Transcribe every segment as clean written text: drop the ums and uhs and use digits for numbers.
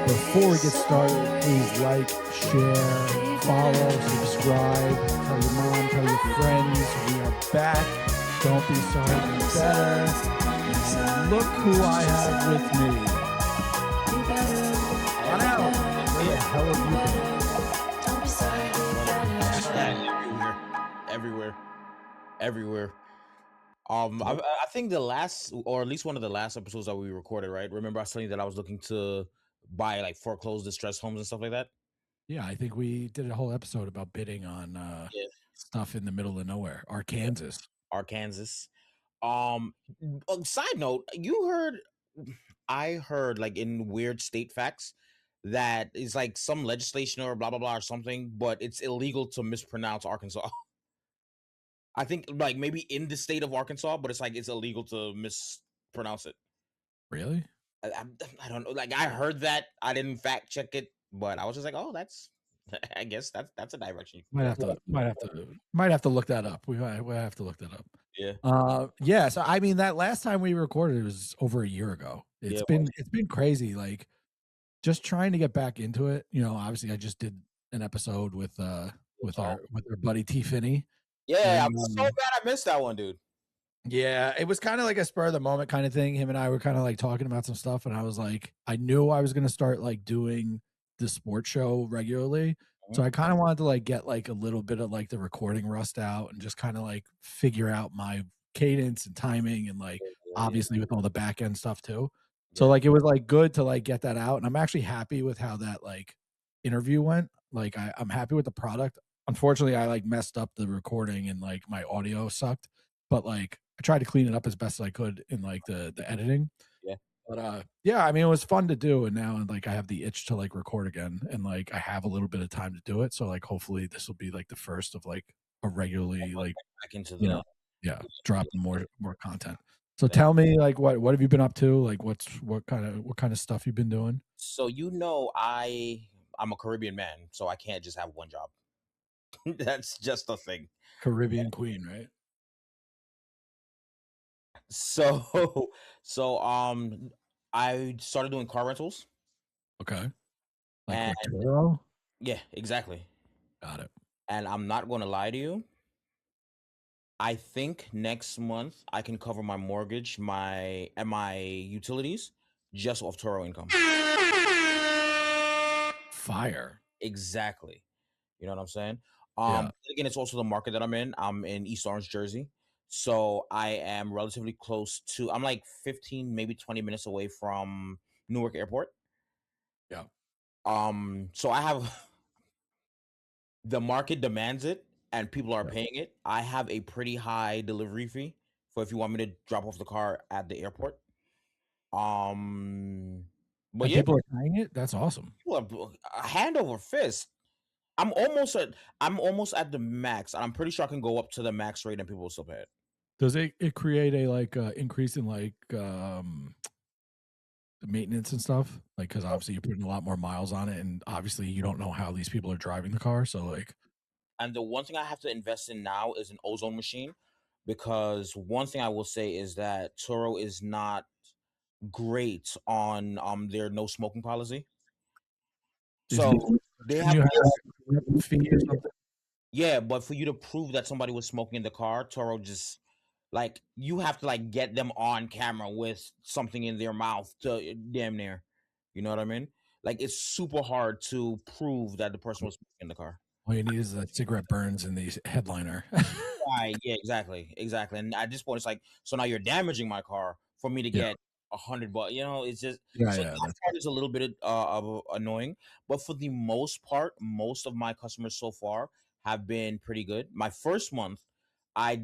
Before we get started, please like, share, follow, subscribe, tell your mom, tell your friends. We are back. Don't be sorry, be better. And look who I have with me. Ronnel, where the hell have you been? Everywhere. I think the last, or at least one of the last episodes that we recorded, right? Remember I was telling you that I was looking to buy like foreclosed distressed homes and stuff like that. Yeah, I think we did a whole episode about bidding on Yeah. stuff in the middle of nowhere, Arkansas. Arkansas. Side note, I heard like in weird state facts that is like some legislation or blah blah blah or something, but it's illegal to mispronounce Arkansas. I think like maybe in the state of Arkansas, but it's like it's illegal to mispronounce it. Really? I don't know. Like I heard that. I didn't fact check it, but I was just like, oh, that's. I guess that's a direction you can Might go. have to look that up. We'll have to look that up. Yeah. Yeah. So I mean, that last time we recorded was over a year ago. It's been crazy. Like just trying to get back into it. You know, obviously, I just did an episode with our buddy T Finney. Yeah, I'm so glad I missed that one, dude. Yeah, it was kind of like a spur of the moment kind of thing. Him and I were kind of like talking about some stuff, and I was like, I knew I was gonna start like doing the sports show regularly. So I kind of wanted to like get like a little bit of like the recording rust out and just kind of like figure out my cadence and timing and like obviously with all the back end stuff too. So like it was like good to like get that out. And I'm actually happy with how that like interview went. Like I'm happy with the product. Unfortunately, I like messed up the recording and like my audio sucked, but like I tried to clean it up as best as I could in like the editing. Yeah. But yeah, I mean, it was fun to do, and now like I have the itch to like record again, and like I have a little bit of time to do it. So like hopefully this will be like the first of like a regularly like back into the dropping more content. So tell me like what have you been up to? Like what kind of stuff you've been doing? So I'm a Caribbean man, so I can't just have one job. That's just a thing. Caribbean Queen, right? So I started doing car rentals. Okay. Like And what, Turo? yeah, exactly. Got it. And I'm not going to lie to you. I think next month I can cover my mortgage, my utilities just off Turo income. Fire. Exactly. You know what I'm saying? Yeah. Again, it's also the market that I'm in. I'm in East Orange, Jersey. So I am relatively close to, I'm like 15, maybe 20 minutes away from Newark Airport. Yeah. So I have the market demands it and people are paying it. I have a pretty high delivery fee for if you want me to drop off the car at the airport. But and yeah, people are paying it. That's awesome. people are hand over fist. I'm almost at the max. I'm pretty sure I can go up to the max rate and people will still pay it. Does it create a like increase in like the maintenance and stuff? Like because obviously you're putting a lot more miles on it, and obviously you don't know how these people are driving the car. So like, And the one thing I have to invest in now is an ozone machine, because one thing I will say is that Turo is not great on their no smoking policy. So they have a fee or something? yeah, but for you to prove that somebody was smoking in the car, Toro just like you have to like get them on camera with something in their mouth to damn near. You know what I mean? Like it's super hard to prove that the person was smoking in the car. All you need is a cigarette burns in the headliner. Right, yeah, exactly. And at this point, it's like, so now you're damaging my car for me to get $100. You know, it's just so that part is a little bit of annoying. But for the most part, most of my customers so far have been pretty good. My first month, I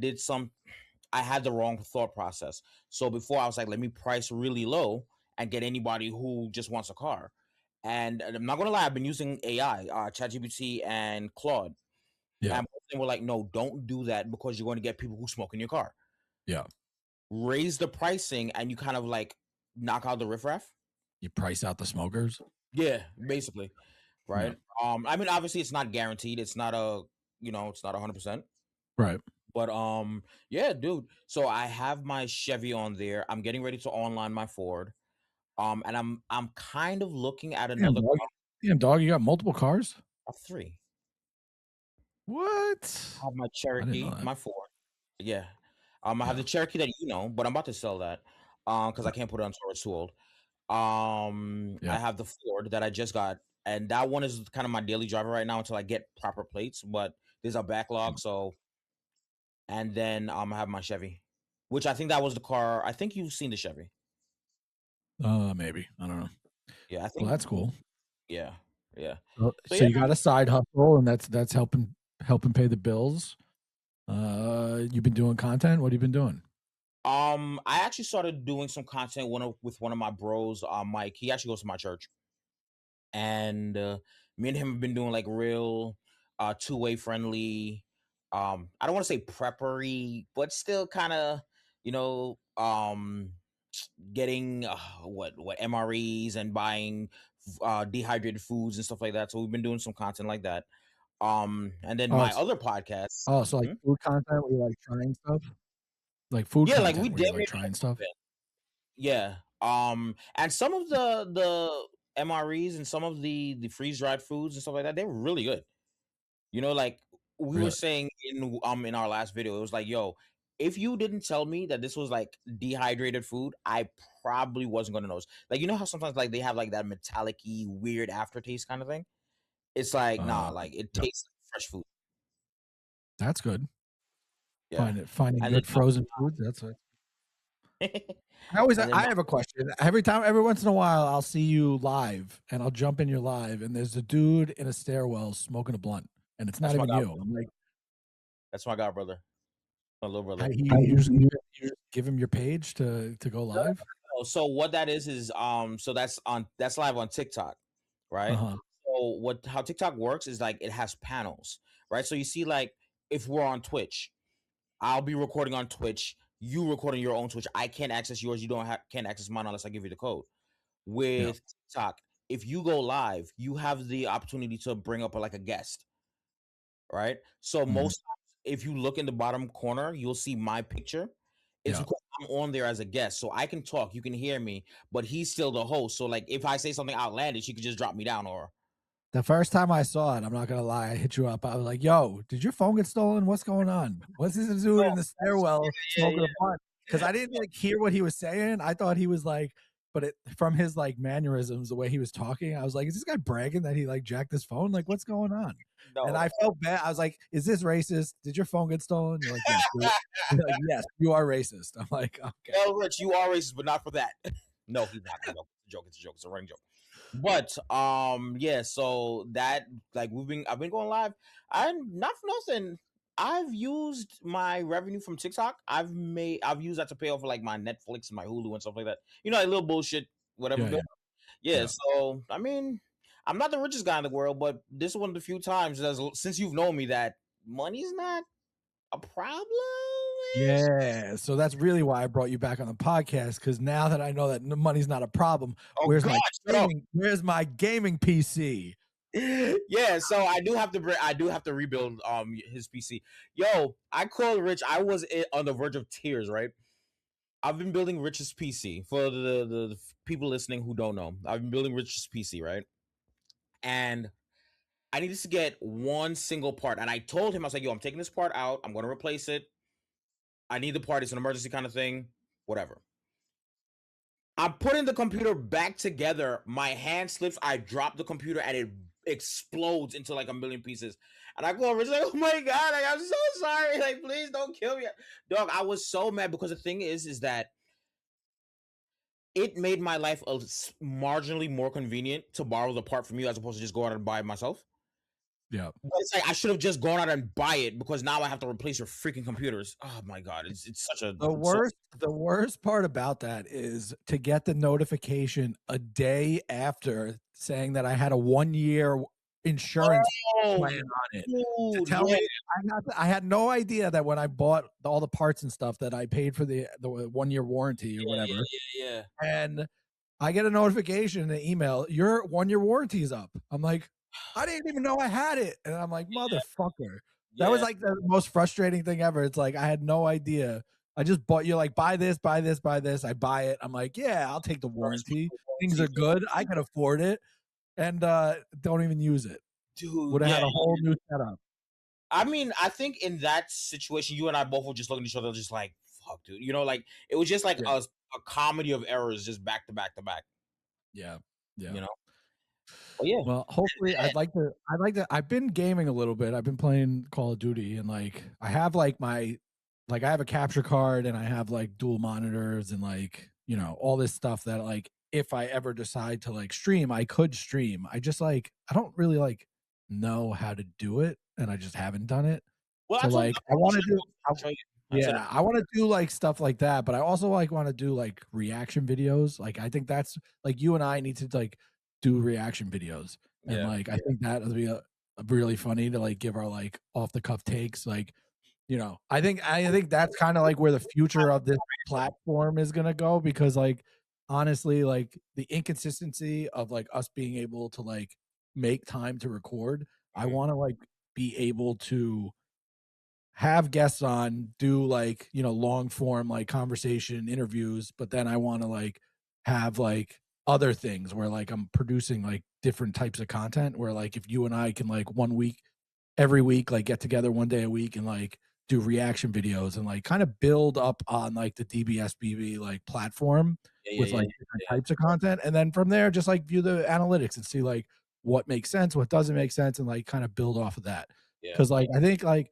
had the wrong thought process. So before I was like, let me price really low and get anybody who just wants a car. And I'm not gonna lie, I've been using AI, ChatGPT and Claude. Yeah. And they were like, no, don't do that because you're going to get people who smoke in your car. Yeah. Raise the pricing and you kind of like knock out the riffraff. You price out the smokers. Yeah, basically. Right. Yeah. I mean, obviously it's not guaranteed. It's not it's not 100%. Right. But yeah, dude. So I have my Chevy on there. I'm getting ready to online my Ford. And I'm kind of looking at Damn, another dog. car. Damn, dog, you got multiple cars? I have 3. What? I have my I didn't know Cherokee, that. my Ford. Yeah. I have the Yeah. Cherokee that you know, but I'm about to sell that. Because I can't put it on tour, it's too old. I Yeah. have the Ford that I just got, and that one is kind of my daily driver right now until I get proper plates. But there's a backlog, so and then I have my Chevy, which I think that was the car. I think you've seen the Chevy. Maybe. I don't know. Yeah, I Well, think. that's cool. Yeah, yeah. So So yeah, you got man. a side hustle, and that's helping pay the bills. You've been doing content. What have you been doing? I actually started doing some content with one of my bros, Mike. He actually goes to my church, and me and him have been doing like real two-way friendly. I don't want to say preppery, but still kind of, you know, getting what MREs and buying dehydrated foods and stuff like that. So we've been doing some content like that. And then Oh, my it's, other podcast. oh, so like Hmm? food content where you're like trying stuff, like food Yeah, like we content where you're damn like near do trying stuff. content. Yeah. And some of the MREs and some of the freeze dried foods and stuff like that, they were really good. You know, like we were Really? saying in our last video, it was like, yo, if you didn't tell me that this was like dehydrated food, I probably wasn't gonna know. Like, you know how sometimes like they have like that metallic-y weird aftertaste kind of thing? It's like, nah, Uh, like it yeah, tastes like fresh food. that's good. Yeah. Finding And then good frozen foods. That's it. and then I have a question. Every once in a while, I'll see you live, and I'll jump in your live, and there's a dude in a stairwell smoking a blunt, and it's not that's my even god you. brother. I'm like, That's my god brother. My little how brother. you just give him your page to go No, no, live? no. So what that is so that's live on TikTok, Uh right? huh. So what how TikTok works is like it has panels, right? So you see like if we're on Twitch, I'll be recording on Twitch, you recording your own Twitch. I can't access yours, you don't have can't access mine unless I give you the code. Yeah. With TikTok, if you go live, you have the opportunity to bring up like a guest, right? So Mhm. most times, if you look in the bottom corner, you'll see my picture. It's Yeah. because I'm on there as a guest, so I can talk, you can hear me, but he's still the host. So like, if I say something outlandish, you could just drop me down, or The first time I saw it, I'm not gonna lie, I hit you up. I was like, "Yo, did your phone get stolen? What's going on? What's this dude no, in the that's stairwell yeah, smoking a blunt?" Because I didn't like hear what he was saying. I thought he was like, but from his like mannerisms, the way he was talking, I was like, "Is this guy bragging that he like jacked his phone? Like, what's going on?" And no, I felt bad. I was like, "Is this racist? Did your phone get stolen?" You're like, "Yes." You're like, "Yes, you are racist." I'm like, "Okay." well, Rich, you are racist, but not for that. No, he's not. No, it's a joke. It's a joke. It's a running joke. But yeah. So that like I've been going live. I'm not for nothing. I've used my revenue from TikTok. I've used that to pay off for like my Netflix and my Hulu and stuff like that. You know, like little bullshit, whatever. Yeah, yeah, Yeah. yeah. So I mean, I'm not the richest guy in the world, but this is one of the few times since you've known me that money's not a problem. Yeah, so that's really why I brought you back on the podcast, because now that I know that money's not a problem, Oh God, shut up. where's my gaming PC? Yeah, so I do have to rebuild his PC. Yo, I called Rich. I was on the verge of tears, right? I've been building Rich's PC for the people listening who don't know. I've been building Rich's PC, right? And I needed to get one single part. And I told him, I was like, yo, I'm taking this part out. I'm going to replace it. I need the part. It's an emergency kind of thing. Whatever. I'm putting the computer back together. My hand slips. I drop the computer and it explodes into like a million pieces. And I go over, it's like, oh my God, like, I'm so sorry. Like, please don't kill me. Dog, I was so mad because the thing is that it made my life marginally more convenient to borrow the part from you as opposed to just go out and buy it myself. Yeah. But it's like I should have just gone out and buy it because now I have to replace your freaking computers. Oh my God. It's such a so The worst part about that is to get the notification a day after saying that I had a 1-year insurance oh plan on it, to dude, tell yeah, me I had no idea that when I bought all the parts and stuff that I paid for the 1-year warranty or yeah, whatever, yeah, yeah. and I get a notification in the email, "Your 1-year warranty is up." I'm like, "I didn't even know I had it," and I'm like, "Motherfucker." That was, Yeah. like, the most frustrating thing ever. It's like, I had no idea I just bought you like buy this, buy this, buy this. I buy it. I'm like, yeah, I'll take the First warranty. Things warranty, are good. I can afford it, and don't even use it. dude. Would have Yeah, had a whole new setup. I mean, I think in that situation, you and I both were just looking at each other, just like, "Fuck, dude." You know, like it was just like Yeah, a comedy of errors, just back to back to back. yeah, yeah. You know, but yeah, Well, hopefully, I'd like to. I've been gaming a little bit. I've been playing Call of Duty, and like I have like I have a capture card, and I have like dual monitors, and like all this stuff that like if I ever decide to like stream, I could stream. I just like I don't really like know how to do it, and I just haven't done it. well, So like I I told want you, to do. I'll show you. I said, Yeah, I wanna do, like, stuff like that, but I also, like, wanna do, like, reaction videos, like, I think that's like, you and I need to, like, do reaction videos, and, yeah, like, I think that would be, really funny to, like, give our, like, off the cuff takes, like, I think that's kinda, like, where the future of this platform is gonna go because, like, honestly, like, the inconsistency of, like, us being able to, like, make time to record, I mhm, wanna, like, be able to have guests on, do like, long form like conversation interviews, but then I want to like have like other things where like I'm producing like different types of content where like if you and I can like one week every week like get together one day a week and like do reaction videos and like kind of build up on like the DBSBB like platform yeah, with yeah, like different types of content and then from there just like view the analytics and see like what makes sense, what doesn't make sense and like kind of build off of that. yeah, Cuz like I think like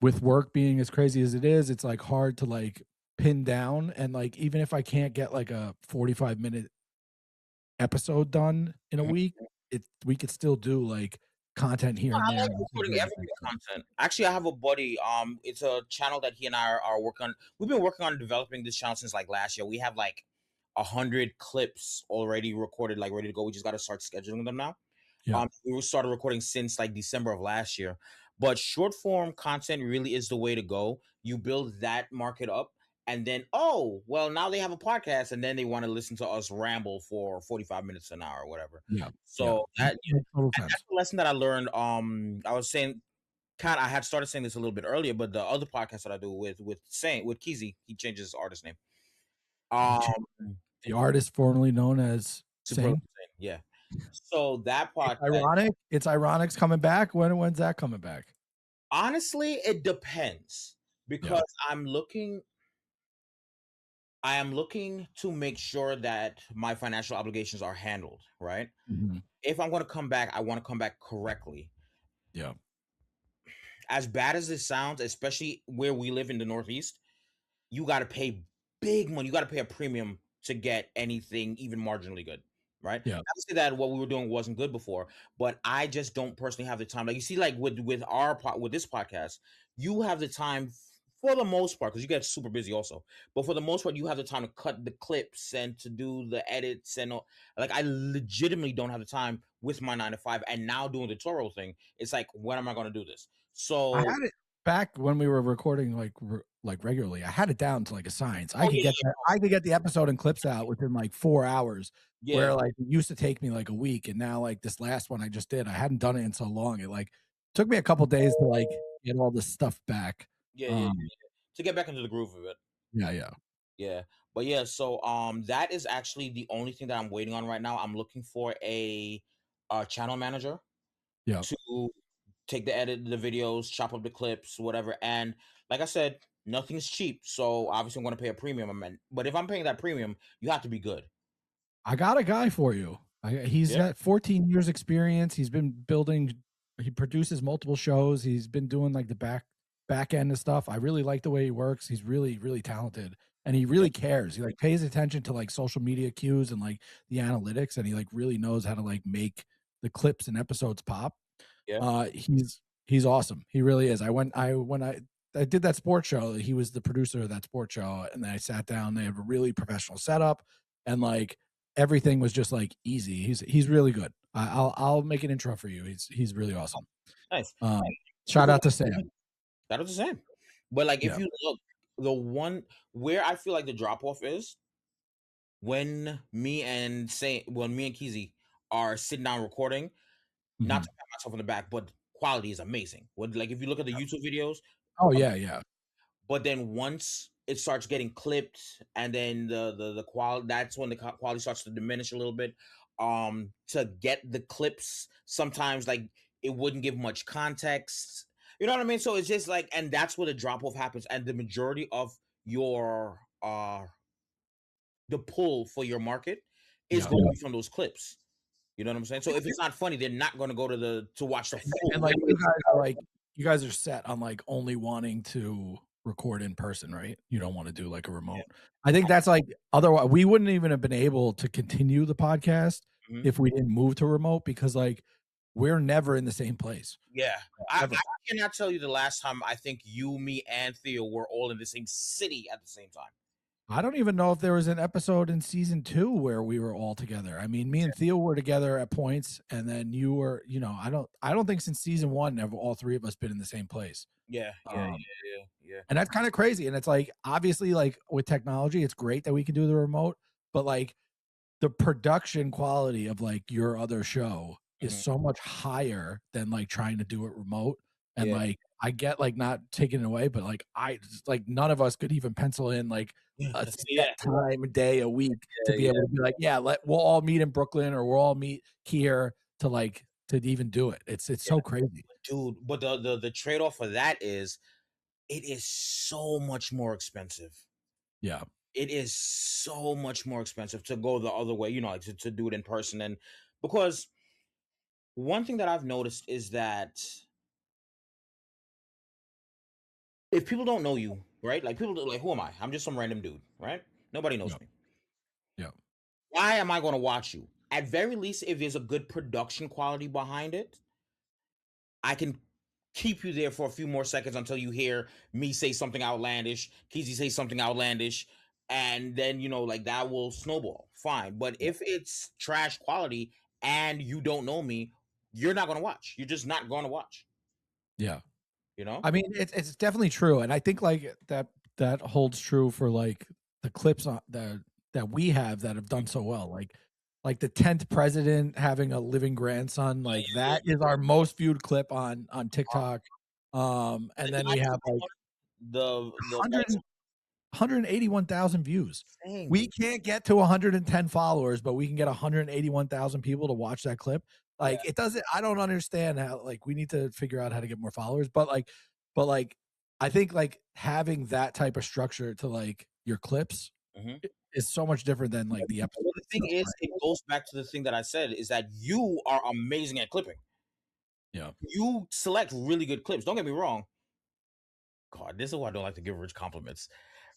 with work being as crazy as it is, it's, like, hard to, like, pin down, and, like, even if I can't get, like, a 45-minute episode done in a yeah. week, we could still do, like, content here and I there. like recording everyday content. Actually, I have a buddy. It's a channel that he and I are working on. We've been working on developing this channel since like last year. We have like 100 clips already recorded, like ready to go. We just got to start scheduling them now. Yeah, We started recording since like December of last year. But short form content really is the way to go. You build that market up, and then oh well, now they have a podcast, and then they want to listen to us ramble for 45 minutes an hour or whatever. yeah, yeah. So that Makes total that's sense. the lesson that I learned. I was saying, kind of, I had started saying this a little bit earlier, but the other podcast that I do with Keezy, he changes his artist name. He Um, changed the artist formerly known as Super Sane. Sane, yeah. So that podcast, It's ironic's coming back. When's that coming back? honestly, it depends Yeah. because I am looking to make sure that my financial obligations are handled right. Mhm. If I'm going to come back, I want to come back correctly. Yeah. As bad as this sounds, especially where we live in the Northeast, you got to pay big money. You got to pay a premium to get anything even marginally good, right? Yeah. Not to say that what we were doing wasn't good before, but I just don't personally have the time. Like you see, like with this podcast, you have the time for the most part because you get super busy also. But for the most part, you have the time to cut the clips and to do the edits and all. Like I legitimately don't have the time with my 9 to 5, and now doing the tutorial thing. It's like when am I going to do this? I So had it back when we were recording, like, regularly, I had it down to, like, a science. oh yeah, I could get the episode and clips out within, like, 4 hours, yeah, where, like, it used to take me, like, a week, and now, like, this last one I just did, I hadn't done it in so long, it, like, took me a couple days to, like, get all this stuff back. yeah. Um, To get back into the groove of it. yeah, yeah. Yeah. But yeah, so that is actually the only thing that I'm waiting on right now. I'm looking for a channel manager Yeah. to take the videos, chop up the clips, whatever. And like I said, nothing's cheap. So obviously I'm gonna pay a premium. But if I'm paying that premium, you have to be good. I got a guy for you. He's Yeah. got 14 years experience. He's been building. He produces multiple shows. He's been doing like the back end of stuff. I really like the way he works. He's really really talented, and he Yeah. really cares. He like pays attention to like social media cues and like the analytics, and he like really knows how to like make the clips and episodes pop. Yeah. He's awesome. He really is. I did that sports show, he was the producer of that sports show, and then I sat down, they have a really professional setup, and, like, everything was just, like, easy. He's really good. I'll make an intro for you. He's really awesome. Nice. Um, shout Because out to Sam. that was the same. But like if Yeah. you look, the one where I feel like the drop off is when me and Keezy are sitting down recording, not Mhm. to pat myself on the back, but quality is amazing. What like if you look at the YouTube videos, Oh, um, yeah, yeah. But then once it starts getting clipped, and then the quality, that's when the quality starts to diminish a little bit. To get the clips, sometimes like it wouldn't give much context. You know what I mean? So it's just like, and that's where the drop off happens, and the majority of your the pull for your market is Yeah. going to be from those clips. You know what I'm saying? So if it's not funny, they're not going to go to to watch the And full like video. you guys are set on like only wanting to record in person, right? You don't want to do like a Yeah. remote. I think that's like otherwise we wouldn't even have been able to continue the podcast Mhm. if we didn't move to remote because like we're never in the same place. Yeah. Ever. I cannot tell you the last time I think you, me, and Theo were all in the same city at the same time. I don't even know if there was an episode in season 2 where we were all together. I mean, me and Theo were together at points, and then you were, I don't think since season 1 have all 3 of us been in the same place. Yeah, yeah, Um, yeah, yeah, and that's kind of crazy. And it's like, obviously, like with technology, it's great that we can do the remote, but like the production quality of like your other show yeah. is Mhm. so much higher than like trying to do it remote. And Yeah. like I get like not taking it away, but like like none of us could even pencil in like a Yeah, set time, a day, a week to yeah, be able yeah, to be like, yeah, we'll all meet in Brooklyn or we'll all meet here to like to even do it. It's yeah. so crazy. Dude, but the trade-off for that is it is so much more expensive. Yeah. It is so much more expensive to go the other way, like to do it in person. And because one thing that I've noticed is that if people don't know you, right? Like people like, who am I? I'm just some random dude, right? Nobody Yeah. knows me. Yeah. Why am I going to watch you? At very least, if there's a good production quality behind it, I can keep you there for a few more seconds until you hear me say something outlandish, Keezy say something outlandish, and then like that will snowball. Fine. But Yeah. if it's trash quality and you don't know me, you're not going to watch. You're just not going to watch, Yeah. you know? I mean, it's definitely true, and I think like that holds true for like the clips on that we have that have done so well. Like the 10th president having a living grandson, like that is our most viewed clip on TikTok. The And then guy we is have like the 100 181,000 views. thing. We can't get to 110 followers, but we can get 181,000 people to watch that clip. Yeah. Like it doesn't I don't understand how like we need to figure out how to get more followers, but I think like having that type of structure to like your clips Mhm. is so much different than like the episode Well, the thing itself, is, right? it goes back to the thing that I said is that you are amazing at clipping. Yeah. You select really good clips. Don't get me wrong. God, this is why I don't like to give Rich compliments,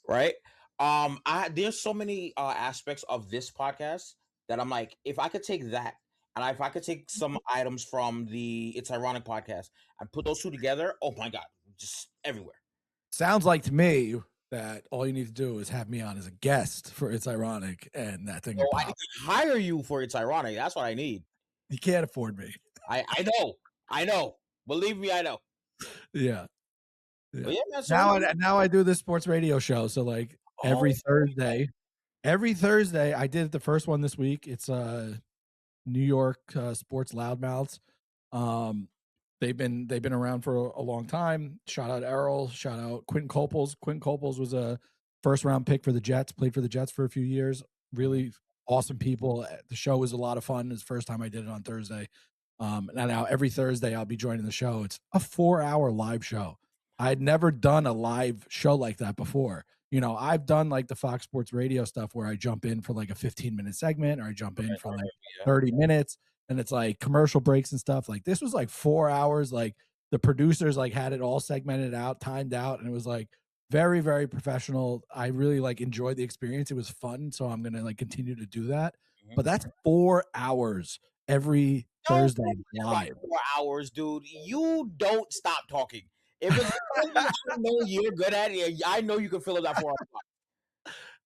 right? I there's so many aspects of this podcast that I'm like, if I could take that and if I could take some items from the It's Ironic podcast and put those two together, oh my god, just everywhere. Sounds like to me that all you need to do is have me on as a guest for It's Ironic and that thing So would I need pop. to hire you for It's Ironic. That's what I need. You can't afford me. I know, I know. Believe me, I know. Yeah. Yeah. But yeah, man. So Now I do this sports radio show. So like oh, every Thursday, I did the first one this week. It's New York sports loudmouths. Um, they've been around for a long time. Shout out Errol. Shout out Quentin Coples. Quentin Coples was a first round pick for the Jets. Played for the Jets for a few years. mhm, Really awesome people. The show was a lot of fun. It's the first time I did it on Thursday. And now every Thursday I'll be joining the show. It's a 4-hour live show. I'd never done a live show like that before. I've done like the Fox Sports Radio stuff where I jump in for like a 15-minute segment or I jump in for like yeah. 30 minutes and it's like commercial breaks and stuff. Like this was like 4 hours. Like the producers like had it all segmented out, timed out, and it was like very, very professional. I really like enjoyed the experience. It was fun. So I'm gonna like continue to do that. Mhm. But that's 4 hours every Don't Thursday about live. 4 hours, dude. You don't stop talking. If it's something I know you're good at, I know you can fill up that 4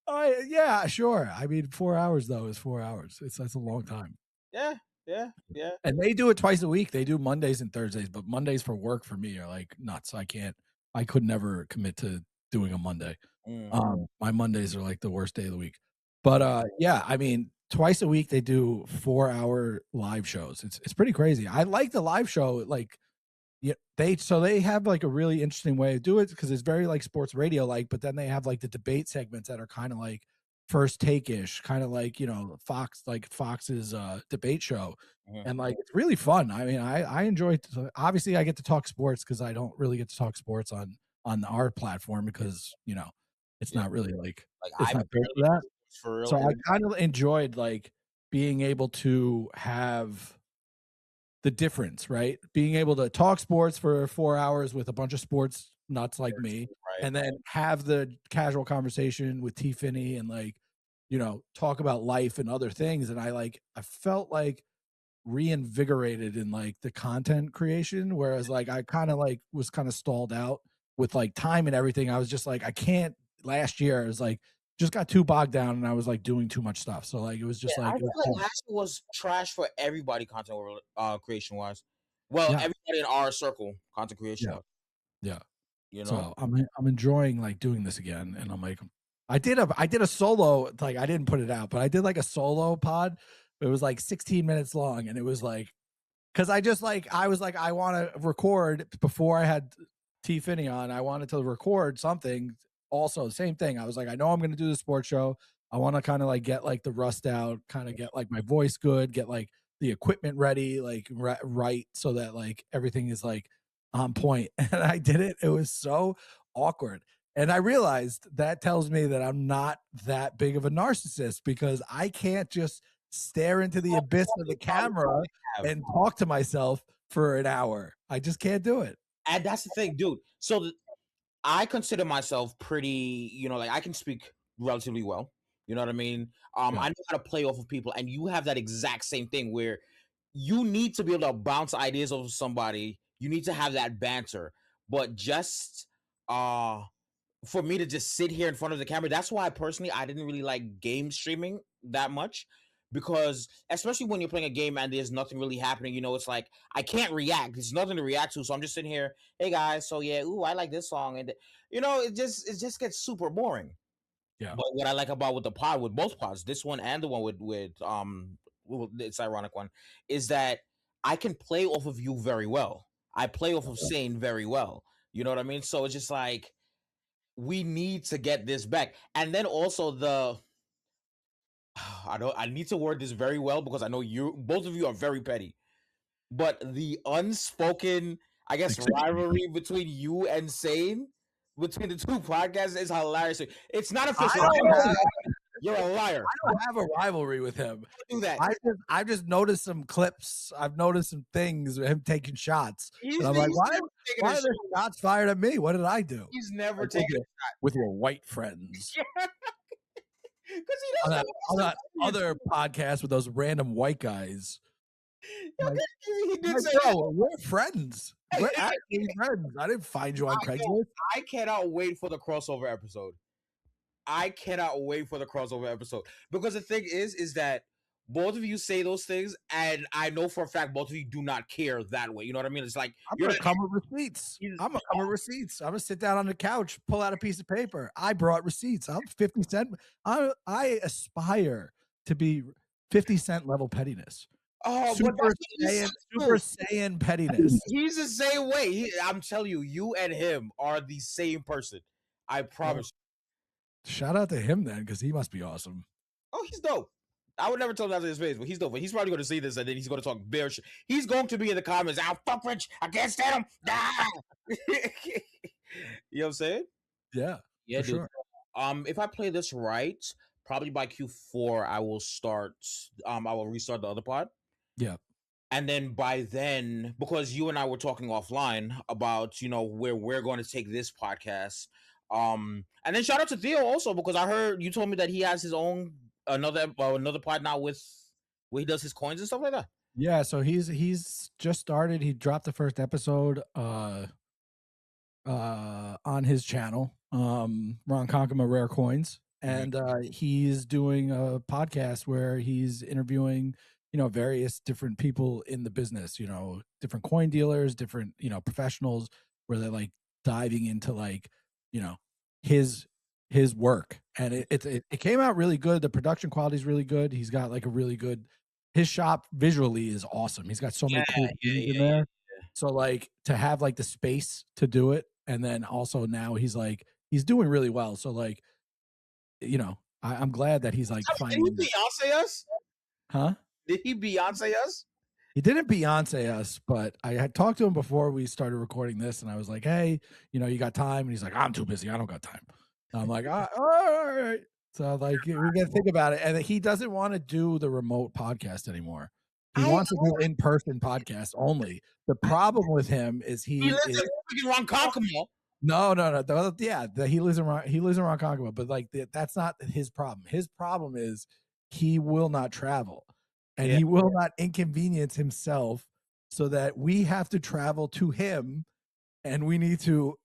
hours. Yeah, sure. I mean, 4 hours though is 4 hours. That's a long time. Yeah, yeah, yeah. And they do it twice a week. They do Mondays and Thursdays, but Mondays for work for me are like nuts. I could never commit to doing a Monday. Mm, My Mondays are like the worst day of the week. But yeah, I mean, twice a week they do 4-hour live shows. It's pretty crazy. I like the live show. Like, yeah, they have like a really interesting way to do it because it's very like sports radio like, but then they have like the debate segments that are kind of like first take ish, kind of like Fox's debate show. Mhm. And like it's really fun. I mean, I enjoy obviously I get to talk sports because I don't really get to talk sports on our platform because it's Yeah, not really like like it's I not built barely for that. do this for real So I anymore. kind of enjoyed like being able to have the difference, right? Being able to talk sports for 4 hours with a bunch of sports nuts like me, Right. and then have the casual conversation with T. Finney and, like, talk about life and other things, and I felt, like, reinvigorated in, like, the content creation, whereas, like, I kinda, like, was kinda stalled out with, like, time and everything. I was just like, "I can't." Last year, I was like, just got too bogged down, and I was, like, doing too much stuff, so, like, it was Yeah, just, I like, it feel was like hard. last year was trash for everybody content creation wise. Well, Yeah, everybody in our circle content creation yeah, wise, yeah. you know? So I'm enjoying like doing this again, and I'm like, I did a solo, like I didn't put it out, but I did like a solo pod. It was like 16 minutes long, and it was like because I was like I want to record before I had T Finney on. I wanted to record something. Also, same thing. I was like, I know I'm going to do the sports show. I want to kind of like get like the rust out, kind of get like my voice good, get like the equipment ready, like right, so that like everything is like on point. And I did it. It was so awkward. And I realized that tells me that I'm not that big of a narcissist because I can't just stare into the abyss of the You probably camera have. and talk to myself for an hour. I just can't do it. And that's the thing, dude. So I consider myself pretty, like I can speak relatively well. You know what I mean? Yeah. I know how to play off of people, and you have that exact same thing where you need to be able to bounce ideas off of somebody. You need to have that banter, but just for me to just sit here in front of the camera, that's why personally I didn't really like game streaming that much because especially when you're playing a game and there's nothing really happening, it's like I can't react. There's nothing to react to, so I'm just sitting here, hey guys, so yeah, ooh, I like this song, and it just gets super boring. Yeah. But what I like about with the pod, with both pods, this one and the one it's ironic one, is that I can play off of you very well. I play off of Sane very well. You know what I mean? So it's just like we need to get this back. And then also I need to word this very well because I know you both of you are very petty. But the unspoken, I guess, Exactly. rivalry between you and Sane, between the two podcasts is hilarious. It's not I official. don't have You're a liar. I don't have a rivalry with him. Do that. I've just noticed some clips. I've noticed some things of him taking shots, and I'm like, He's never taken why a are shot. there shots fired at me? What did I do? He's never Like taken with your white friends because he on doesn't that on have that other podcast with those random white guys. Like, he I'm did like, say bro, we're friends. We're actually friends. I didn't find you on Craigslist. I cannot wait for the crossover episode. I cannot wait for the crossover episode because the thing is that both of you say those things, and I know for a fact both of you do not care that way. You know what I mean? It's like I'm you're gonna not. come with receipts. I'm gonna sit down on the couch, pull out a piece of paper. I brought receipts. I'm 50 Cent. I aspire to be 50 Cent level pettiness. Oh, but Super that's what he said Super too. Saiyan pettiness. He's the same way. I'm telling you, you and him are the same person. I Well, promise. shout out to him then, because he must be awesome. Oh, he's dope. I would never tell him that to his face, but he's dope. But he's probably going to see this and then he's going to talk bear shit. He's going to be in the comments. "Ah, fuck Rich. I can't stand him." Ah! You know what I'm saying? Yeah, Yeah, for dude. sure. If I play this right, probably by Q4, I will start. I will restart the other pod. Yeah. And then by then, because you and I were talking offline about where we're going to take this podcast, and then shout out to Theo also because I heard you told me that he has his own another pod now with where he does his coins and stuff like that. Yeah, so he's just started. He dropped the first episode on his channel, Ron Konkama Rare Coins, and he's doing a podcast where he's interviewing, various different people in the business, different coin dealers, different, professionals, where they're like diving into like, you know, his his work, and it came out really good. The production quality is really good. He's got like a really good. His shop visually is awesome. He's got so many Yeah, cool yeah, things in yeah, there. So like to have like the space to do it, and then also now he's doing really well. So like, I'm glad that he's like Did he finding that. Beyonce us? Huh? Did he Beyonce us? He didn't Beyonce us, but I had talked to him before we started recording this, and I was like, "Hey, you got time?" And he's like, "I'm too busy. I don't got time." And I'm like, all right." So like, we got to think about it. And he doesn't want to do the remote podcast anymore. He I wants to do in-person podcast only. The problem with him is he lives is in Ronkonkoma. no, he lives in Ronkonkoma, but like that's not his problem. His problem is he will not travel, and Yeah. he will not inconvenience himself, so that we have to travel to him, and we need to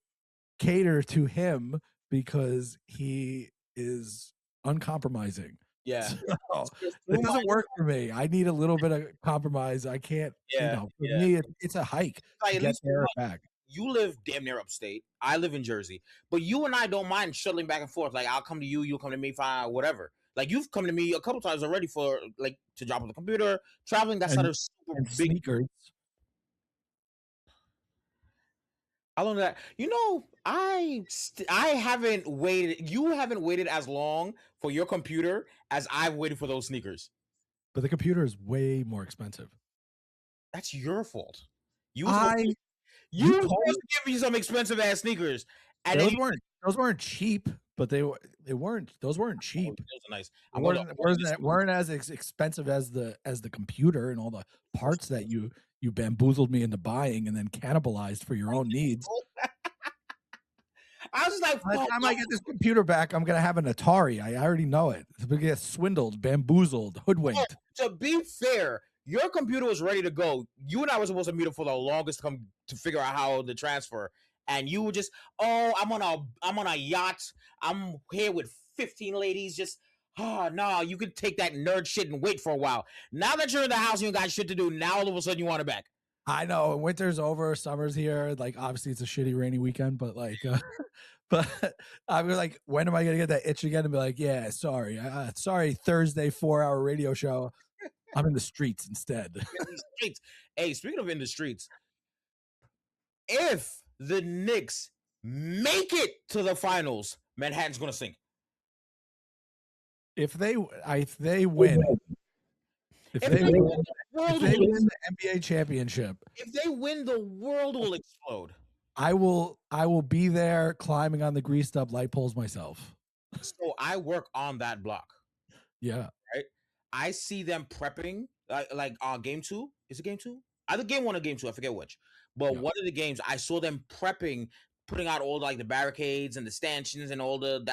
cater to him because he is uncompromising. Yeah. So, it doesn't work for me. I need a little bit of compromise. I can't, Yeah. for me, it's a hike Like, to at get least there and back. you live damn near upstate. I live in Jersey, but you and I don't mind shuttling back and forth. Like, I'll come to you, you'll come to me, fine, whatever. Like, you've come to me a couple times already for like to drop on the computer, traveling. That's not a super And big. sneakers. How long that? I haven't waited. You haven't waited as long for your computer as I've waited for those sneakers. But the computer is way more expensive. That's your fault. You You supposed told to give me some expensive ass sneakers, and those then weren't cheap, but those weren't cheap. those are nice. Weren't as expensive as the computer and all the parts that you bamboozled me into buying and then cannibalized for your own needs. I was like, By the time I get this computer back, I'm gonna have an Atari. I already know it. It's gonna get swindled, bamboozled, hoodwinked. to be fair, your computer was ready to go. You and I were supposed to meet up for the longest to figure out how to transfer, and you were just, oh, I'm on a yacht. I'm here with 15 ladies. Just, no, you could take that nerd shit and wait for a while. Now that you're in the house, you got shit to do. Now all of a sudden you want it back. I know winter's over, summer's here. Like obviously it's a shitty rainy weekend, but like, but I'm like, when am I gonna get that itch again and be like, yeah, sorry, Thursday 4-hour radio show. I'm in the streets instead. In the streets. Hey, speaking of in the streets, if the Knicks make it to the finals, Manhattan's gonna sink. If they win, if they win the NBA championship, if they win, the world will explode. I will be there climbing on the greased up light poles myself. So I work on that block. Yeah. Right. I see them prepping like game 2. Is it game 2? Either game 1 or game 2. I forget which. But one of the games I saw them prepping, putting out all like the barricades and the stanchions and all the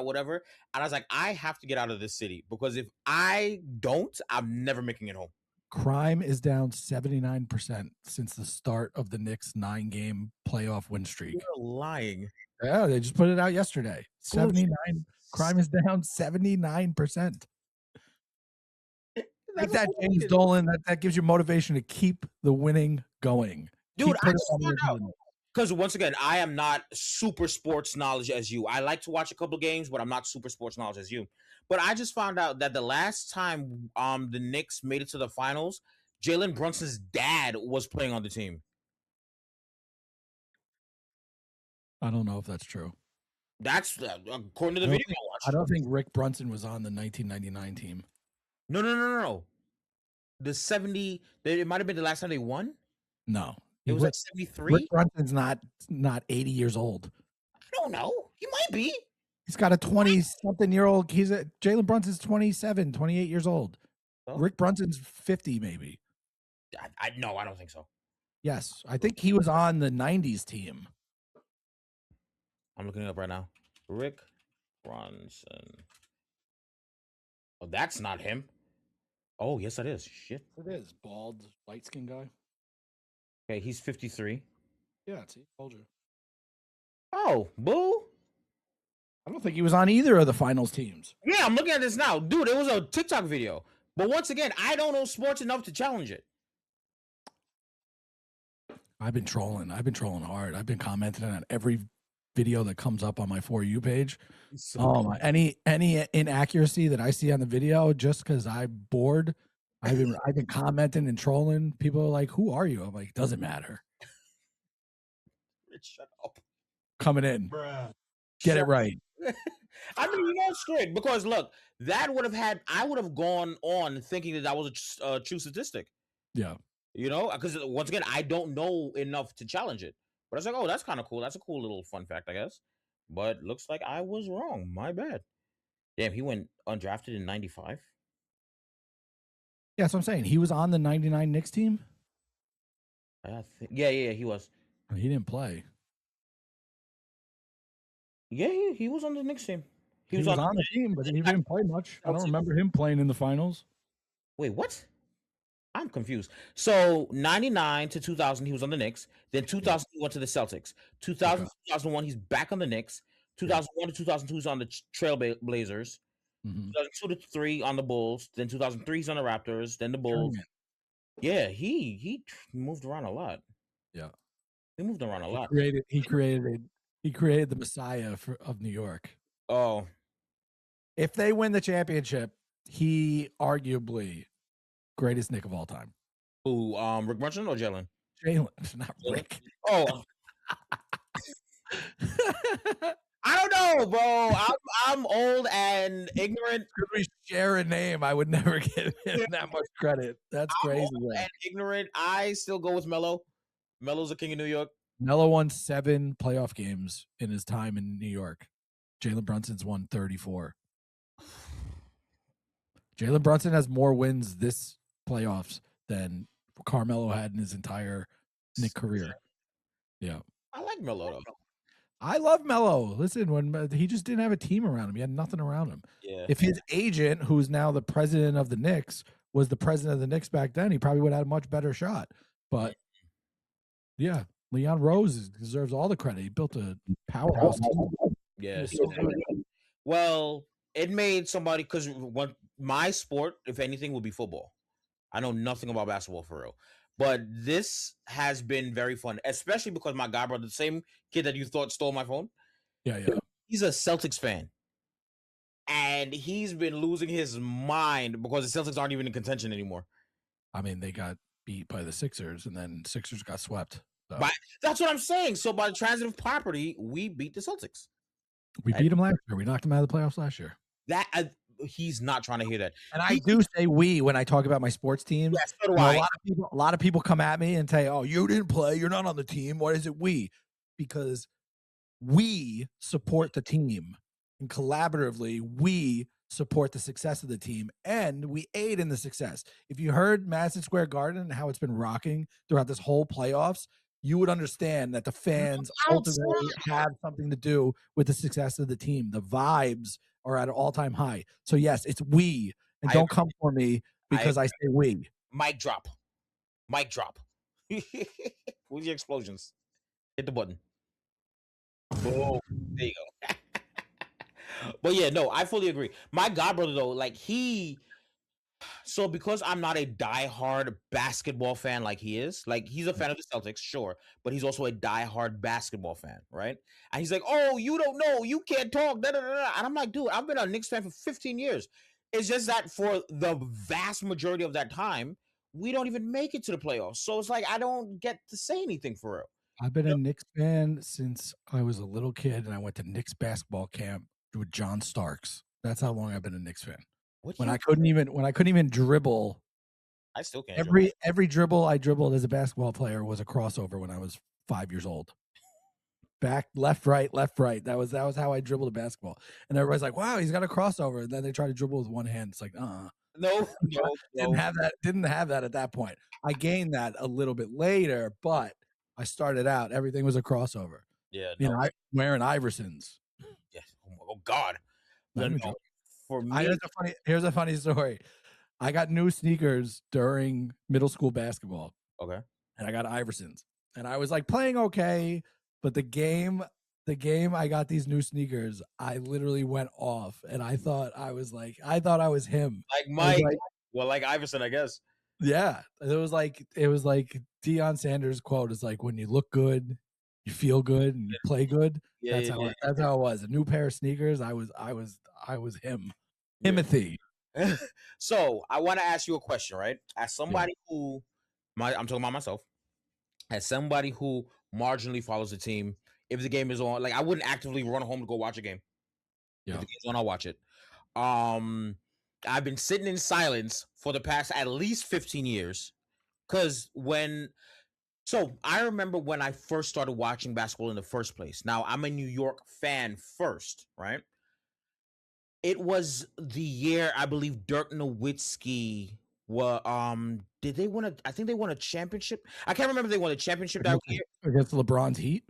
whatever. And I was like, I have to get out of this city because if I don't, I'm never making it home. Crime is down 79% since the start of the Knicks 9-game playoff win streak. You're lying. Yeah, they just put it out yesterday. 79. Crime is down 79%. Like that, James Dolan. That gives you motivation to keep the winning going. Dude, I just found out. Because once again, I am not super sports knowledge as you. I like to watch a couple games, but I'm not super sports knowledge as you. But I just found out that the last time the Knicks made it to the finals, Jalen Brunson's dad was playing on the team. I don't know if that's true. That's according to the video I watched. I don't think Rick Brunson was on the 1999 team. No. The 70. It might have been the last time they won. No, it was like 73. Rick Brunson's not 80 years old. I don't know. He might be. He's got a 20-something-year-old. Jalen Brunson's 27, 28 years old. Oh. Rick Brunson's 50, maybe. No, I don't think so. Yes, I think he was on the 90s team. I'm looking it up right now. Rick Brunson. Oh, that's not him. Oh, yes, that is. Shit. It is. Bald, light-skinned guy. Okay, he's 53. Yeah, see, told you. Oh, boo. I don't think he was on either of the finals teams. Yeah, I'm looking at this now. Dude, it was a TikTok video. But once again, I don't know sports enough to challenge it. I've been trolling hard. I've been commenting on every video that comes up on my For You page. Any inaccuracy that I see on the video, just because I'm bored, I've been commenting and trolling. People are like, "Who are you?" I'm like, "Doesn't matter." Shut up. Coming in. Get it right. I mean, it's great because look, that would have had I would have gone on thinking that was a true statistic. Yeah. Because once again, I don't know enough to challenge it. But I was like, oh, that's kind of cool. That's a cool little fun fact, I guess. But looks like I was wrong. My bad. Damn, he went undrafted in '95. Yeah, that's what I'm saying. He was on the '99 Knicks team. Yeah, he was. He didn't play. Yeah, he was on the Knicks team. He was on the team, but he didn't play much. I don't remember him playing in the finals. Wait, what? I'm confused. So 99 to 2000, he was on the Knicks. Then 2000, he went to the Celtics. 2000 to 2001, he's back on the Knicks. 2001 to 2002, he's on the Trailblazers. 2002 to 3 on the Bulls. Then 2003, he's on the Raptors. Then the Bulls. Yeah, he moved around a lot. Yeah, he moved around a lot. He created the Messiah of New York. Oh, if they win the championship, he arguably greatest Knick of all time. Who, Rick Merchant or Jalen? Jalen, not Rick. Oh. I don't know, bro. I'm old and ignorant. Could we share a name? I would never give him that much credit. That's crazy. Old and ignorant. I still go with Melo. Melo's the king of New York. Melo won 7 playoff games in his time in New York. Jalen Brunson's won 34. Jalen Brunson has more wins this playoffs than Carmelo had in his entire Knick career. Yeah. I like Melo, though. I love Melo. Listen, when he just didn't have a team around him. He had nothing around him. Yeah. If his agent, who's now the president of the Knicks, was the president of the Knicks back then, he probably would have had a much better shot. But, yeah, Leon Rose deserves all the credit. He built a powerhouse team. Yeah. Well, it made somebody, because my sport, if anything, would be football. I know nothing about basketball for real. But this has been very fun, especially because my guy brother, the same kid that you thought stole my phone. Yeah. He's a Celtics fan. And he's been losing his mind because the Celtics aren't even in contention anymore. I mean, they got beat by the Sixers, and then Sixers got swept. So. That's what I'm saying. So by transitive property, we beat the Celtics. We beat them last year. We knocked them out of the playoffs last year. He's not trying to hear that. And I do say we when I talk about my sports team. Yes, so do I. A lot of people come at me and say, "Oh, you didn't play. You're not on the team. Why is it we?" Because we support the team, and collaboratively, we support the success of the team, and we aid in the success. If you heard Madison Square Garden and how it's been rocking throughout this whole playoffs, you would understand that the fans ultimately have something to do with the success of the team. The vibes are at an all-time high. So yes, it's we, and don't come for me because I say we. Mic drop. Mic drop. With your explosions. Hit the button. Boom. There you go. But yeah, no, I fully agree. My godbrother though, like so because I'm not a diehard basketball fan like he is, like he's a fan of the Celtics, sure, but he's also a diehard basketball fan, right? And he's like, "Oh, you don't know, you can't talk." Da, da, da, da. And I'm like, "Dude, I've been a Knicks fan for 15 years. It's just that for the vast majority of that time, we don't even make it to the playoffs. So it's like I don't get to say anything for real." I've been a Knicks fan since I was a little kid, and I went to Knicks basketball camp with John Starks. That's how long I've been a Knicks fan. When I couldn't even dribble, I still can't. Every dribble I dribbled as a basketball player was a crossover when I was 5 years old. Back, left, right. That was how I dribbled a basketball. And everybody's like, "Wow, he's got a crossover." And then they try to dribble with one hand. It's like, no. Didn't have that at that point. I gained that a little bit later, but I started out, everything was a crossover. Yeah, wearing Iversons. Yes. Oh God. For me, here's a funny story. I got new sneakers during middle school basketball. Okay. And I got Iversons. And I was like playing okay, but the game I got these new sneakers, I literally went off, and I thought I was him. Like Mike. Like Iverson, I guess. Yeah. It was like Deion Sanders' quote is like, "When you look good, you feel good, and you play good." That's how it was. A new pair of sneakers. I was him. Timothy. So I want to ask you a question, right? As somebody I'm talking about myself, as somebody who marginally follows the team. If the game is on, like I wouldn't actively run home to go watch a game. If Yeah. the game's on, I'll watch it. Um, I've been sitting in silence for the past at least 15 years. Cause so I remember when I first started watching basketball in the first place. Now I'm a New York fan first, right? It was the year I believe Dirk Nowitzki did they win I think they won a championship. I can't remember if they won a championship that year. Against LeBron's Heat?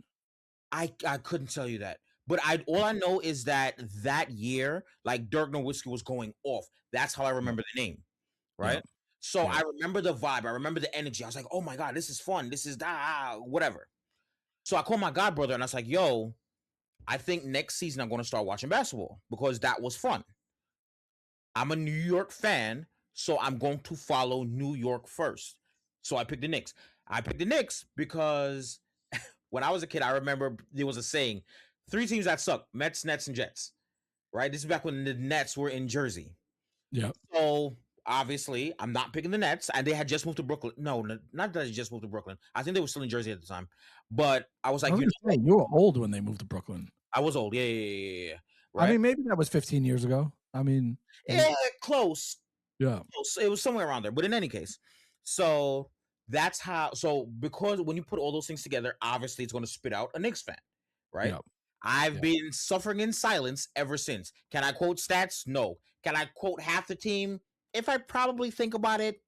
I couldn't tell you that. But all I know is that year, like Dirk Nowitzki was going off. That's how I Yeah. remember the name, Yeah. right? So Yeah. I remember the vibe. I remember the energy. I was like, oh my God, this is fun. This is whatever. So I called my god brother and I was like, yo, I think next season I'm going to start watching basketball because that was fun. I'm a New York fan, so I'm going to follow New York first. So I picked the Knicks. I picked the Knicks because when I was a kid, I remember there was a saying: 3 teams that suck: Mets, Nets, and Jets. Right? This is back when the Nets were in Jersey. Yeah. So obviously, I'm not picking the Nets, and they had just moved to Brooklyn. No, not that they just moved to Brooklyn. I think they were still in Jersey at the time. But I was I like, was you know gonna what? say, you were old when they moved to Brooklyn. I was old. Yeah. I Right? mean, maybe that was 15 years ago. I mean, Yeah, close. yeah. It was somewhere around there. But in any case, so that's how. So because when you put all those things together, obviously it's going to spit out a Knicks fan, right? Yeah. I've Yeah. been suffering in silence ever since. Can I quote stats? No. Can I quote half the team? If I probably think about it,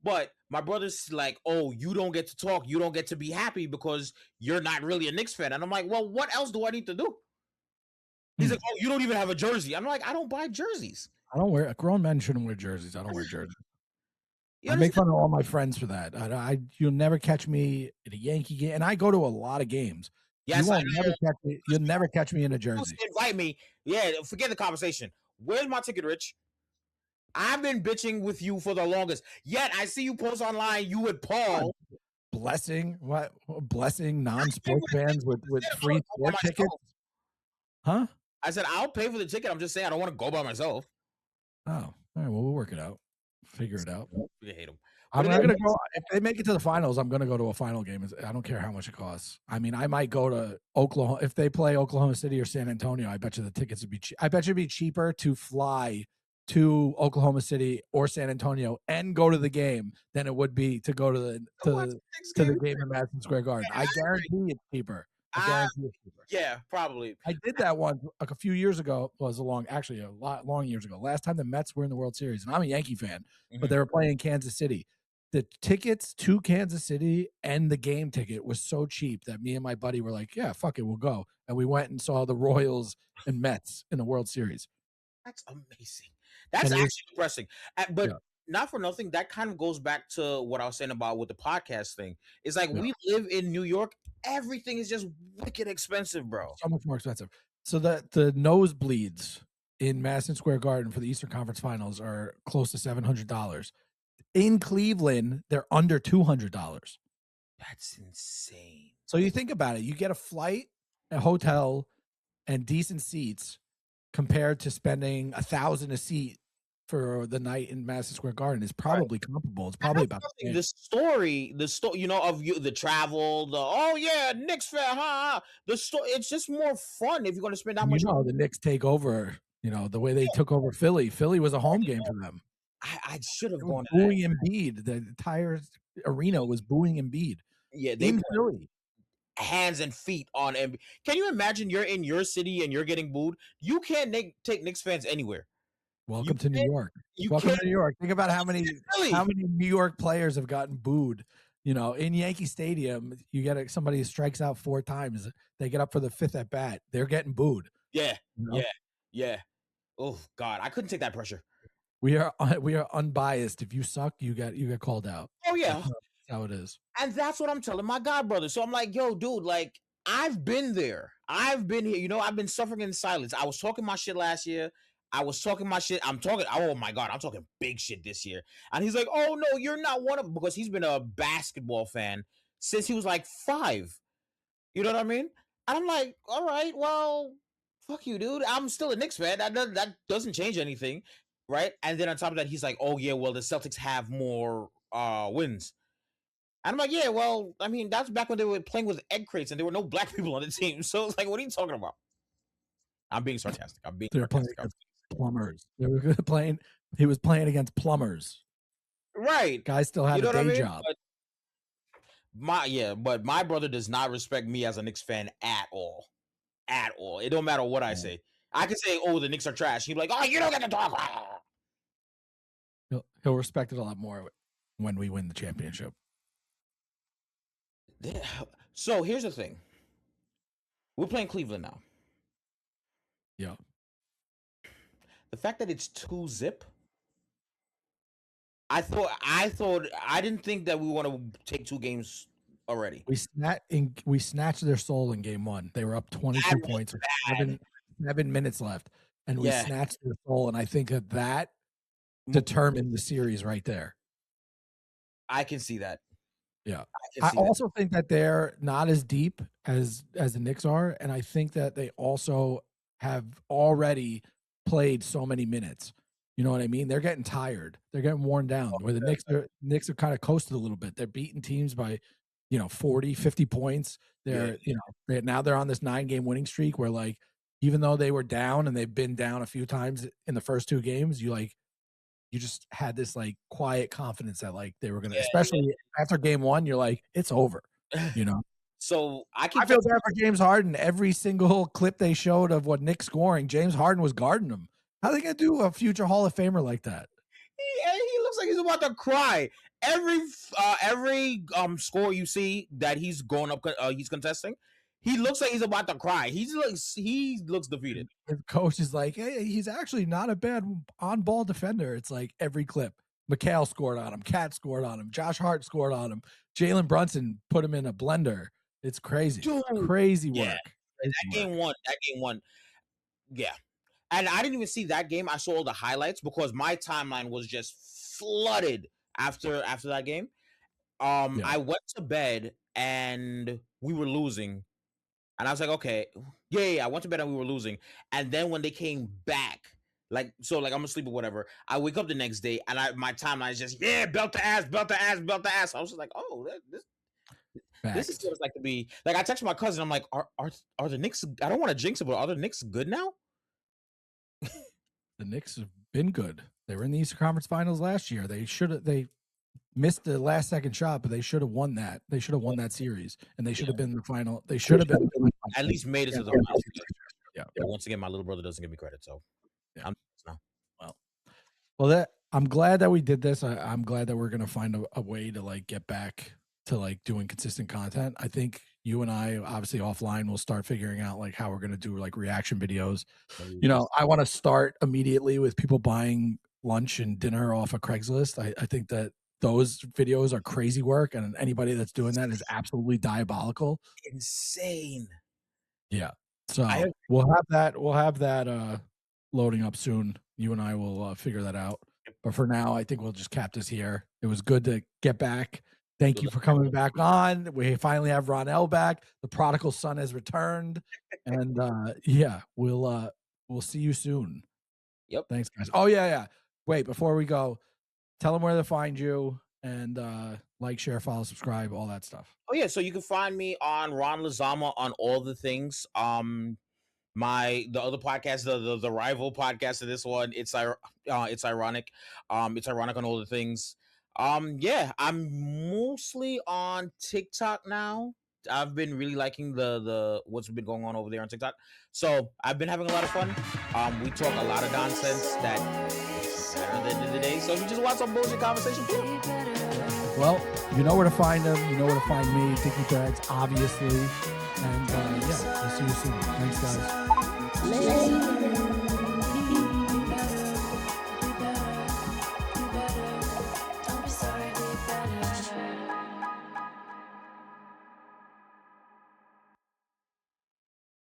But my brother's like, oh, you don't get to talk. You don't get to be happy because you're not really a Knicks fan. And I'm like, well, what else do I need to do? He's Hmm. like, oh, you don't even have a jersey. I'm like, I don't buy jerseys. I don't wear grown men shouldn't wear jerseys. I don't wear jerseys. You I make understand? fun of all my friends for that. You'll never catch me at a Yankee game, and I go to a lot of games. You Yes, I won't know. never catch me. You'll never catch me in a Supposed jersey. to invite me. Yeah, forget the conversation. Where's my ticket, Rich? I've been bitching with you for the longest. Yet I see you post online, you and What Paul. blessing? What blessing? Pay for Non-sports the fans ticket. with I don't free want to go by sport tickets? myself. Huh? I said I'll pay for the ticket. I'm just saying I don't want to go by myself. Oh, all right. Well, we'll work it out. Figure it out. You hate him. But I'm in not any gonna case, go if they make it to the finals. I'm gonna go to a final game. I don't care how much it costs. I mean, I might go to Oklahoma if they play Oklahoma City or San Antonio. I bet you the tickets would be. I bet you it'd be cheaper to fly to Oklahoma City or San Antonio and go to the game than it would be to go to the go watch the next to the game. game in Madison Square Garden. I guarantee it's cheaper. I Uh, guarantee it's cheaper. yeah, probably. I did that once like a few years ago. Was a long, actually a lot long years ago. Last time the Mets were in the World Series, and I'm a Yankee fan, but Mhm. they were playing Kansas City. The tickets to Kansas City and the game ticket was so cheap that me and my buddy were like, "Yeah, fuck it, we'll go." And we went and saw the Royals and Mets in the World Series, That's amazing. That's and it was actually depressing. But yeah, not for nothing, that kind of goes back to what I was saying about with the podcast thing. It's like yeah, we live in New York. Everything is just wicked expensive, bro. so much more expensive. So that the nosebleeds in Madison Square Garden for the Eastern Conference Finals are close to $700. In Cleveland, they're under $200. That's insane. So you think about it, you get a flight, a hotel, and decent seats compared to spending 1,000 a seat for the night in Madison Square Garden is Right. probably comparable. It's And probably that's about the nothing. same. The story, of you, the travel, the oh yeah, Knicks fan, huh? The story, it's just more fun if you're going to spend that You much. know, the Knicks take over, the way they took over Philly. Philly was a home game for them. I should have It was gone to that. booing Embiid. The entire arena was booing Embiid Yeah, they in put Philly. hands and feet on MB. Can you imagine you're in your city and you're getting booed? You can't take Knicks fans anywhere. You Welcome to New can't. York. You Welcome can't to New York. Think about how really. many New York players have gotten booed. In Yankee Stadium, you get somebody who strikes out 4 times. They get up for the 5th at bat. They're getting booed. Yeah, You yeah, know? yeah. Oh God, I couldn't take that pressure. We are unbiased. If you suck, you get called out. Oh That's yeah, how it is. and that's what I'm telling my god brother. So I'm like, yo, dude, like I've been there. I've been here. I've been suffering in silence. I was talking my shit last year. I was talking my shit. I'm talking. Oh my god, I'm talking big shit this year. And he's like, oh no, you're not one of them because he's been a basketball fan since he was like 5. You know what I mean? And I'm like, all right, well, fuck you, dude. I'm still a Knicks fan. That doesn't change anything, right? And then on top of that, he's like, oh yeah, well, the Celtics have more wins. And I'm like, yeah, well, I mean, that's back when they were playing with egg crates and there were no black people on the team. So it's like, what are you talking about? I'm being sarcastic. I'm being They're playing sarcastic. against plumbers. They were playing. He was playing against plumbers. Right. Guy still had You know a what I day mean? job. But my brother does not respect me as a Knicks fan at all. At all. It don't matter what I say. I can say, oh, the Knicks are trash. He'd be like, oh, you don't get to talk. He'll respect it a lot more when we win the championship. So here's the thing. We're playing Cleveland now. Yeah. The fact that it's 2-0, I didn't think that we want to take 2 games already. We snatched their soul in game 1. They were up 22 points with 7 minutes left, and we snatched their soul. And I think that determined the series right there. I can see that. Yeah, I also think that they're not as deep as the Knicks are, and I think that they also have already played so many minutes. You know what I mean? They're getting tired. They're getting worn down. Where the Knicks have kind of coasted a little bit. They're beating teams by, 40, 50 points. They're now they're on this 9-game winning streak where, like, even though they were down and they've been down a few times in the first 2 games, you just had this like quiet confidence that like they were gonna, especially after game 1, you're like, it's over, So I feel bad for James Harden. Every single clip they showed of what Nick's scoring, James Harden was guarding him. How are they gonna do a future Hall of Famer like that? He looks like he's about to cry. Every score you see that he's going up, he's contesting. He looks like he's about to cry. He looks defeated. His coach is like, hey, he's actually not a bad on-ball defender. It's like every clip. Mikal scored on him. Cat scored on him. Josh Hart scored on him. Jalen Brunson put him in a blender. It's crazy. Dude, crazy work. Game one. Yeah. And I didn't even see that game. I saw all the highlights because my timeline was just flooded after that game. I went to bed and we were losing. And I was like, okay, I went to bed and we were losing. And then when they came back, I'm gonna sleep or whatever. I wake up the next day and my timeline is just, belt to ass. I was just like, oh, this is what it's like to be. Like, I texted my cousin, I'm like, are the Knicks, I don't want to jinx it, but are the Knicks good now? The Knicks have been good. They were in the Eastern Conference Finals last year. They missed the last second shot, but they should have won that. They should have won that series, and they should have been in the final. They should have been at least made it to the finals. Yeah. But once again, my little brother doesn't give me credit, so I'm now. Well, I'm glad that we did this. I'm glad that we're gonna find a way to like get back to like doing consistent content. I think you and I, obviously offline, will start figuring out like how we're gonna do like reaction videos. I want to start immediately with people buying lunch and dinner off of Craigslist. I think that those videos are crazy work, and anybody that's doing that is absolutely diabolical. Insane. Yeah. So we'll have that loading up soon. You and I will figure that out. But for now, I think we'll just cap this here. It was good to get back. Thank you for coming back on. We finally have Ronnel back. The prodigal son has returned. And we'll see you soon. Yep. Thanks, guys. Oh, yeah. Wait, before we go, tell them where to find you and like, share, follow, subscribe, all that stuff. Oh, yeah. So you can find me on Ron Lazama on all the things. The other podcast, the rival podcast of this one, it's ironic. It's ironic on all the things. I'm mostly on TikTok now. I've been really liking the what's been going on over there on TikTok. So I've been having a lot of fun. We talk a lot of nonsense that at the end of the day. So if you just want some bullshit conversation, well, you know where to find them. You know where to find me, Dicky Braggs, obviously. And we'll see you soon. Thanks, guys.